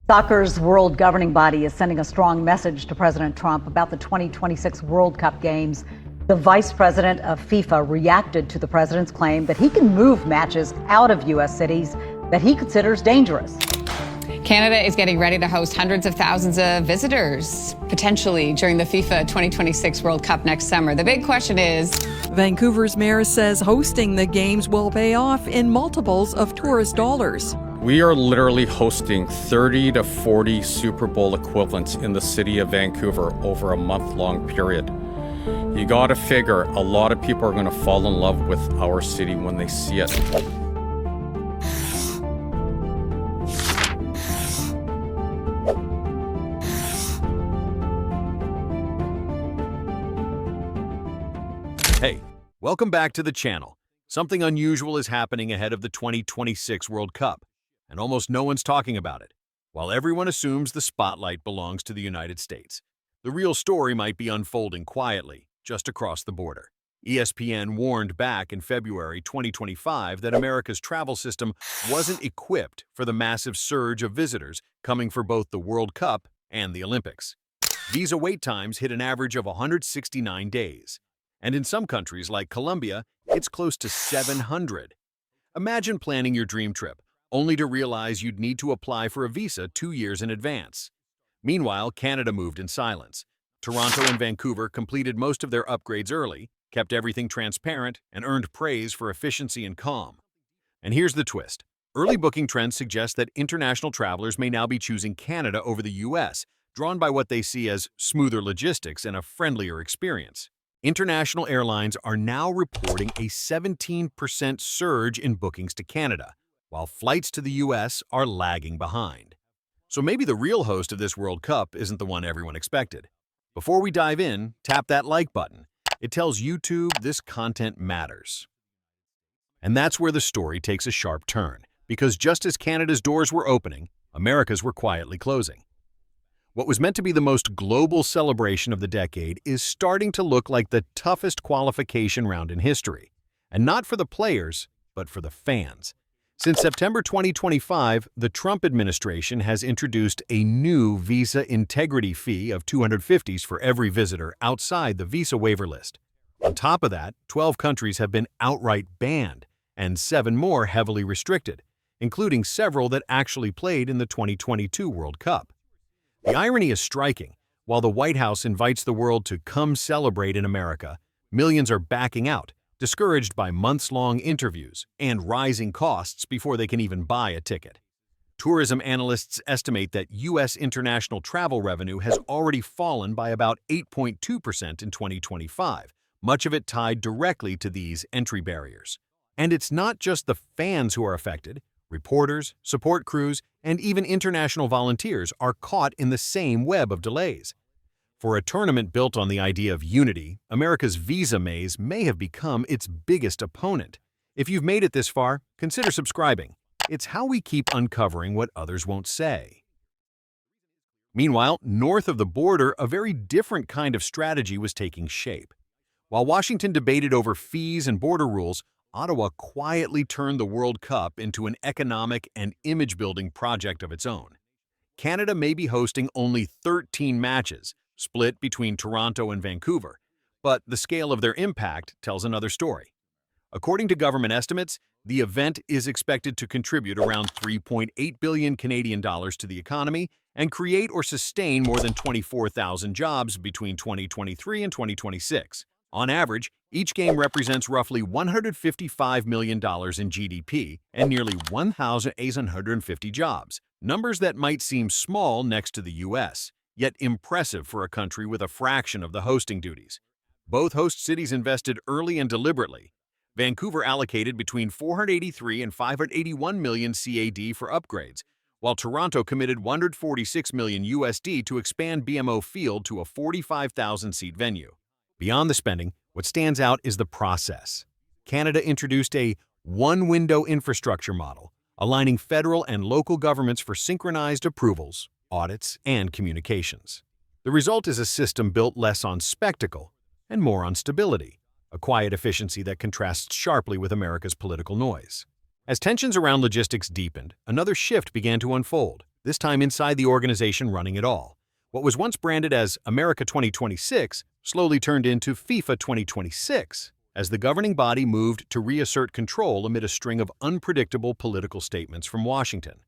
Soccer's world governing body is sending a strong message to President Trump about the 2026 World Cup games. The vice president of FIFA reacted to the president's claim that he can move matches out of U.S. cities that he considers dangerous. Canada is getting ready to host hundreds of thousands of visitors, potentially during the FIFA 2026 World Cup next summer. The big question is, Vancouver's mayor says hosting the games will pay off in multiples of tourist dollars. We are literally hosting 30 to 40 Super Bowl equivalents in the city of Vancouver over a month-long period. You gotta figure a lot of people are gonna fall in love with our city when they see it. Hey, welcome back to the channel. Something unusual is happening ahead of the 2026 World Cup, and almost no one's talking about it. While everyone assumes the spotlight belongs to the United States, the real story might be unfolding quietly, just across the border. ESPN warned back in February 2025 that America's travel system wasn't equipped for the massive surge of visitors coming for both the World Cup and the Olympics. Visa wait times hit an average of 169 days. And in some countries like Colombia, it's close to 700. Imagine planning your dream trip, only to realize you'd need to apply for a visa 2 years in advance. Meanwhile, Canada moved in silence. Toronto and Vancouver completed most of their upgrades early, kept everything transparent, and earned praise for efficiency and calm. And here's the twist. Early booking trends suggest that international travelers may now be choosing Canada over the US, drawn by what they see as smoother logistics and a friendlier experience. International airlines are now reporting a 17% surge in bookings to Canada, while flights to the US are lagging behind. So maybe the real host of this World Cup isn't the one everyone expected. Before we dive in, tap that like button. It tells YouTube this content matters. And that's where the story takes a sharp turn, because just as Canada's doors were opening, America's were quietly closing. What was meant to be the most global celebration of the decade is starting to look like the toughest qualification round in history. And not for the players, but for the fans. Since September 2025, the Trump administration has introduced a new visa integrity fee of $250 for every visitor outside the visa waiver list. On top of that, 12 countries have been outright banned, and 7 more heavily restricted, including several that actually played in the 2022 World Cup. The irony is striking. While the White House invites the world to come celebrate in America, millions are backing out, discouraged by months-long interviews and rising costs before they can even buy a ticket. Tourism analysts estimate that U.S. international travel revenue has already fallen by about 8.2% in 2025, much of it tied directly to these entry barriers. And it's not just the fans who are affected. Reporters, support crews, and even international volunteers are caught in the same web of delays. For a tournament built on the idea of unity, America's visa maze may have become its biggest opponent. If you've made it this far, consider subscribing. It's how we keep uncovering what others won't say. Meanwhile, north of the border, a very different kind of strategy was taking shape. While Washington debated over fees and border rules, Ottawa quietly turned the World Cup into an economic and image-building project of its own. Canada may be hosting only 13 matches, split between Toronto and Vancouver, but the scale of their impact tells another story. According to government estimates, the event is expected to contribute around 3.8 billion Canadian dollars to the economy and create or sustain more than 24,000 jobs between 2023 and 2026. On average, each game represents roughly $155 million in GDP and nearly 1,850 jobs, numbers that might seem small next to the U.S., yet impressive for a country with a fraction of the hosting duties. Both host cities invested early and deliberately. Vancouver allocated between 483 and 581 million CAD for upgrades, while Toronto committed 146 million USD to expand BMO Field to a 45,000-seat venue. Beyond the spending, what stands out is the process. Canada introduced a one-window infrastructure model, aligning federal and local governments for synchronized approvals, audits, and communications. The result is a system built less on spectacle and more on stability, a quiet efficiency that contrasts sharply with America's political noise. As tensions around logistics deepened, another shift began to unfold. this time inside the organization running it all. What was once branded as America 2026 slowly turned into FIFA 2026 as the governing body moved to reassert control amid a string of unpredictable political statements from Washington.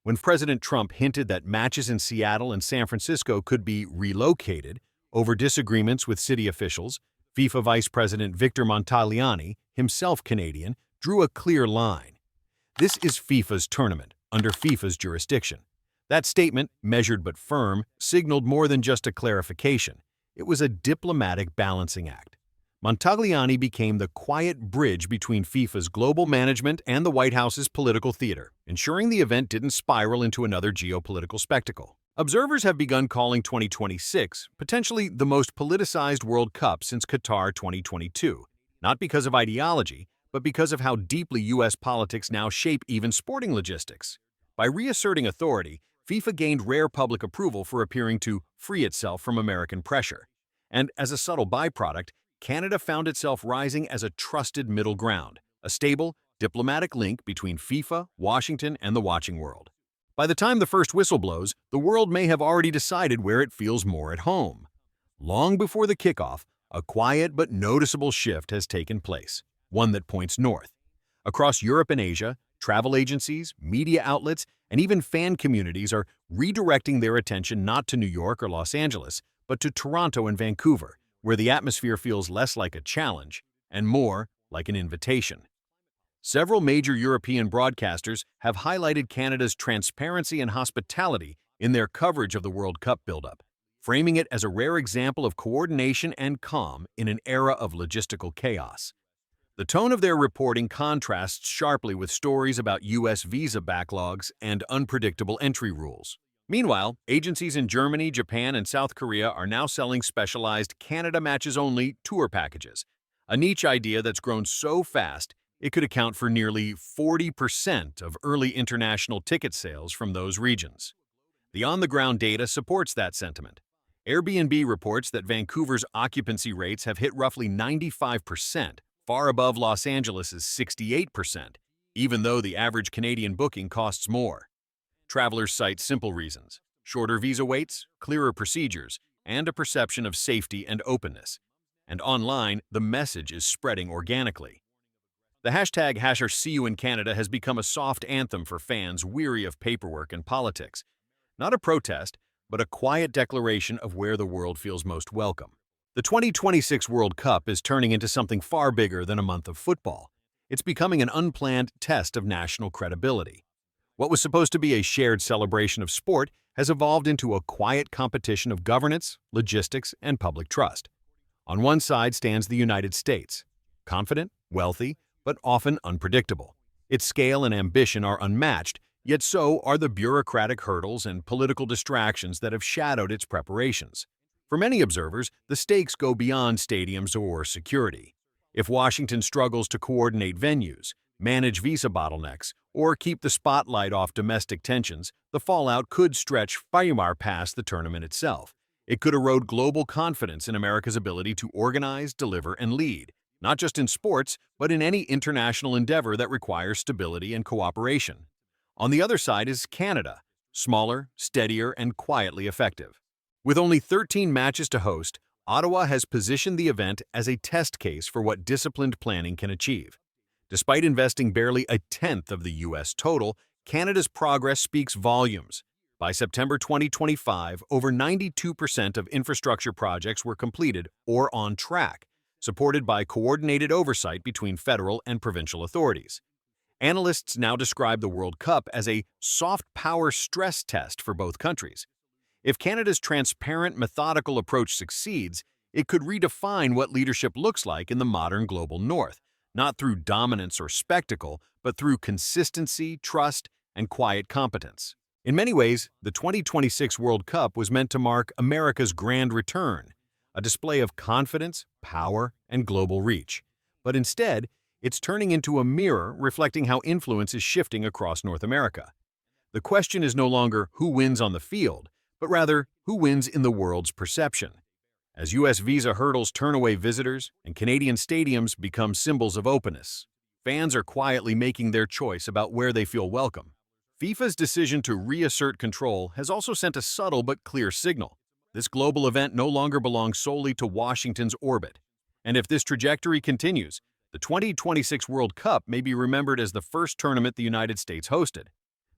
When President Trump hinted that matches in Seattle and San Francisco could be relocated over disagreements with city officials, FIFA Vice President Victor Montagliani, himself Canadian, drew a clear line. This is FIFA's tournament, under FIFA's jurisdiction. That statement, measured but firm, signaled more than just a clarification. It was a diplomatic balancing act. Montagliani became the quiet bridge between FIFA's global management and the White House's political theater, ensuring the event didn't spiral into another geopolitical spectacle. Observers have begun calling 2026 potentially the most politicized World Cup since Qatar 2022, not because of ideology, but because of how deeply U.S. politics now shape even sporting logistics. By reasserting authority, FIFA gained rare public approval for appearing to free itself from American pressure. And as a subtle byproduct, Canada found itself rising as a trusted middle ground, a stable, diplomatic link between FIFA, Washington, and the watching world. By the time the first whistle blows, the world may have already decided where it feels more at home. Long before the kickoff, a quiet but noticeable shift has taken place, one that points north. Across Europe and Asia, travel agencies, media outlets, and even fan communities are redirecting their attention not to New York or Los Angeles, but to Toronto and Vancouver, where the atmosphere feels less like a challenge and more like an invitation. Several major European broadcasters have highlighted Canada's transparency and hospitality in their coverage of the World Cup buildup, framing it as a rare example of coordination and calm in an era of logistical chaos. The tone of their reporting contrasts sharply with stories about U.S. visa backlogs and unpredictable entry rules. Meanwhile, agencies in Germany, Japan, and South Korea are now selling specialized Canada matches-only tour packages, a niche idea that's grown so fast it could account for nearly 40% of early international ticket sales from those regions. The on-the-ground data supports that sentiment. Airbnb reports that Vancouver's occupancy rates have hit roughly 95%, far above Los Angeles's 68%, even though the average Canadian booking costs more. Travelers cite simple reasons: shorter visa waits, clearer procedures, and a perception of safety and openness. And online, the message is spreading organically. The hashtag #SeeYouInCanada has become a soft anthem for fans weary of paperwork and politics. Not a protest, but a quiet declaration of where the world feels most welcome. The 2026 World Cup is turning into something far bigger than a month of football. It's becoming an unplanned test of national credibility. What was supposed to be a shared celebration of sport has evolved into a quiet competition of governance, logistics, and public trust. On one side stands the United States, confident, wealthy, but often unpredictable. Its scale and ambition are unmatched, yet so are the bureaucratic hurdles and political distractions that have shadowed its preparations. For many observers, the stakes go beyond stadiums or security. If Washington struggles to coordinate venues, manage visa bottlenecks, or keep the spotlight off domestic tensions, the fallout could stretch far past the tournament itself. It could erode global confidence in America's ability to organize, deliver, and lead, not just in sports, but in any international endeavor that requires stability and cooperation. On the other side is Canada, smaller, steadier, and quietly effective. With only 13 matches to host, Ottawa has positioned the event as a test case for what disciplined planning can achieve. Despite investing barely a tenth of the U.S. total, Canada's progress speaks volumes. By September 2025, over 92% of infrastructure projects were completed or on track, supported by coordinated oversight between federal and provincial authorities. Analysts now describe the World Cup as a soft power stress test for both countries. If Canada's transparent, methodical approach succeeds, it could redefine what leadership looks like in the modern global North, not through dominance or spectacle, but through consistency, trust, and quiet competence. In many ways, the 2026 World Cup was meant to mark America's grand return, a display of confidence, power, and global reach. But instead, it's turning into a mirror reflecting how influence is shifting across North America. The question is no longer who wins on the field, but rather who wins in the world's perception. As U.S. visa hurdles turn away visitors and Canadian stadiums become symbols of openness, fans are quietly making their choice about where they feel welcome. FIFA's decision to reassert control has also sent a subtle but clear signal. This global event no longer belongs solely to Washington's orbit. And if this trajectory continues, the 2026 World Cup may be remembered as the first tournament the United States hosted.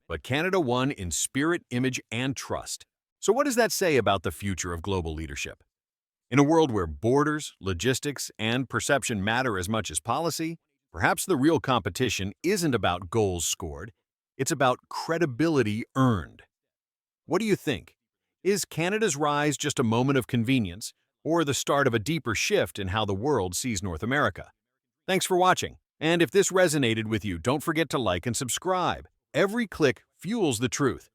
But Canada won in spirit, image, and trust. So what does that say about the future of global leadership? In a world where borders, logistics, and perception matter as much as policy, perhaps the real competition isn't about goals scored, it's about credibility earned. What do you think? Is Canada's rise just a moment of convenience, or the start of a deeper shift in how the world sees North America? Thanks for watching, and if this resonated with you, don't forget to like and subscribe. Every click fuels the truth.